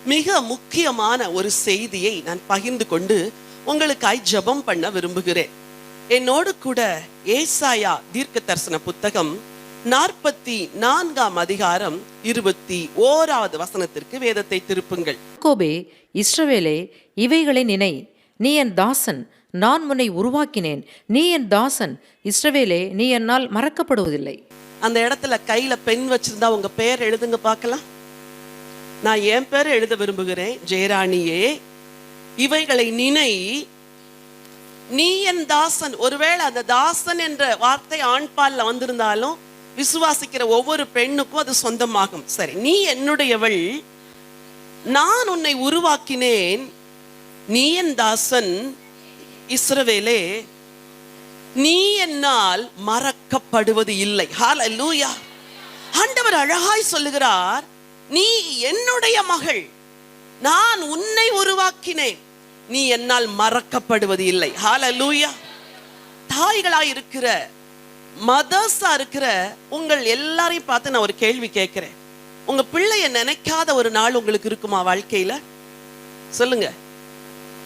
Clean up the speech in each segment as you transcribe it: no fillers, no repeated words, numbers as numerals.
மிக முக்கியமான ஒரு செய்தியை நான் பகிர்ந்து கொண்டு உங்களுக்காய் ஜெபம் பண்ண விரும்புகிறேன். என்னோடு கூட ஏசாயா தீர்க்க தரிசன புத்தகம் 44 அதிகாரம் 21 வசனத்திற்கு வேதத்தை திருப்புங்கள். யாக்கோபே, இஸ்ரவேலே, இவைகளை நினை, நீ என் தாசன், நான் உன்னை உருவாக்கினேன், நீ என் தாசன், இஸ்ரவேலே, நீ என்னால் மறக்கப்படுவதில்லை. அந்த இடத்துல கையில பென் வச்சிருந்தா உங்க பெயர் எழுதுங்க பார்க்கலாம். நான் என் பேர் எழுத விரும்புகிறேன். ஜெயராணியே, இவைகளை நினை, நீ என் தாசன். ஒருவேளை அந்த தாசன் என்ற வார்த்தை ஆண்பால்ல வந்திருந்தாலும் விசுவாசிக்கிற ஒவ்வொரு பெண்ணுக்கும் அது சொந்தமாகும். சரி, நீ என்னுடையவள், நான் உன்னை உருவாக்கினேன், நீ என் தாசன், இஸ்ரவேலே, நீ என்னால் மறக்கப்படுவது இல்லை. ஹல்லேலூயா. ஆண்டவர் அழகாய் சொல்லுகிறார், நீ என்னுடைய மகள், நான் உன்னை உருவாக்கினேன், நீ என்னால் மறக்கப்படுவது இல்லை. ஹல்லேலூயா. தாய்களாய் இருக்கிற, மதர்ஸா இருக்கிற உங்கள் எல்லாரையும் பார்த்து நான் ஒரு கேள்வி கேட்கிறேன். உங்க பிள்ளைய நினைக்காத ஒரு நாள் உங்களுக்கு இருக்குமா வாழ்க்கையில? சொல்லுங்க.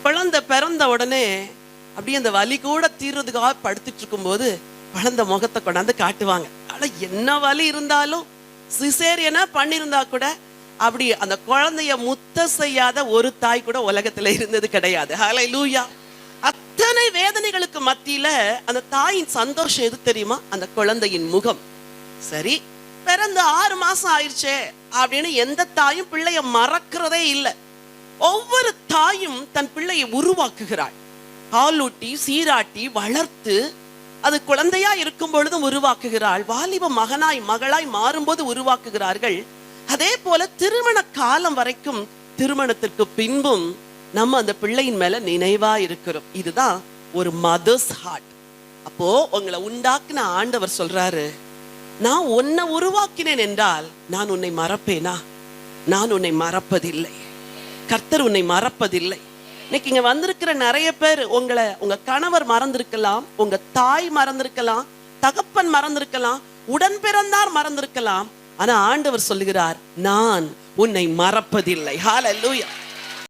குழந்தை பிறந்த உடனே அப்படியே அந்த வலி கூட தீர்றதுக்காக படுத்துட்டு இருக்கும் போது குழந்தை முகத்தை கொண்டாந்து காட்டுவாங்க. ஆனா என்ன வலி இருந்தாலும் சிசேரியனா பண்ணிருந்தா கூட அப்படி அந்த குழந்தைய முத்த செய்யாத ஒரு தாய் கூட உலகத்துல இருந்தது கிடையாது. ஹல்லேலூயா. அத்தனை வேதனைகளுக்கு மத்தியில அந்த தாயின் சந்தோஷம் எது தெரியுமா? அந்த குழந்தையின் முகம். சரி, பிறந்து 6 மாசம் ஆயிடுச்சே அப்படின்னு எந்த தாயும் பிள்ளைய மறக்கிறதே இல்லை. ஒவ்வொரு தாயும் தன் பிள்ளையை உருவாக்குகிறாள். பாலூட்டி சீராட்டி வளர்த்து அது குழந்தையா இருக்கும் பொழுதும் உருவாக்குகிறாள். வாலிப மகனாய் மகளாய் மாறும்போது உருவாக்குகிறார்கள். அதே போல திருமண காலம் வரைக்கும், திருமணத்திற்கு பின்பும் நம்ம அந்த பிள்ளையின் மேல நினைவா இருக்கிறோம். இதுதான் ஒரு மதர்ஸ் ஹார்ட். அப்போ உங்களை உண்டாக்குன ஆண்டவர் சொல்றாரு, நான் உன்னை உருவாக்கினேன் என்றால் நான் உன்னை மறப்பேனா? நான் உன்னை மறப்பதில்லை. கர்த்தர் உன்னை மறப்பதில்லை. இன்னைக்கு இங்க வந்திருக்கிற நிறைய பேர் உங்க கணவர் மறந்திருக்கலாம், உங்க தாய் மறந்திருக்கலாம், தகப்பன் மறந்திருக்கலாம், உடன் பிறந்தார் மறந்திருக்கலாம். ஆனா ஆண்டவர் சொல்லுகிறார், நான் உன்னை மறப்பதில்லை. ஹல்லேலூயா.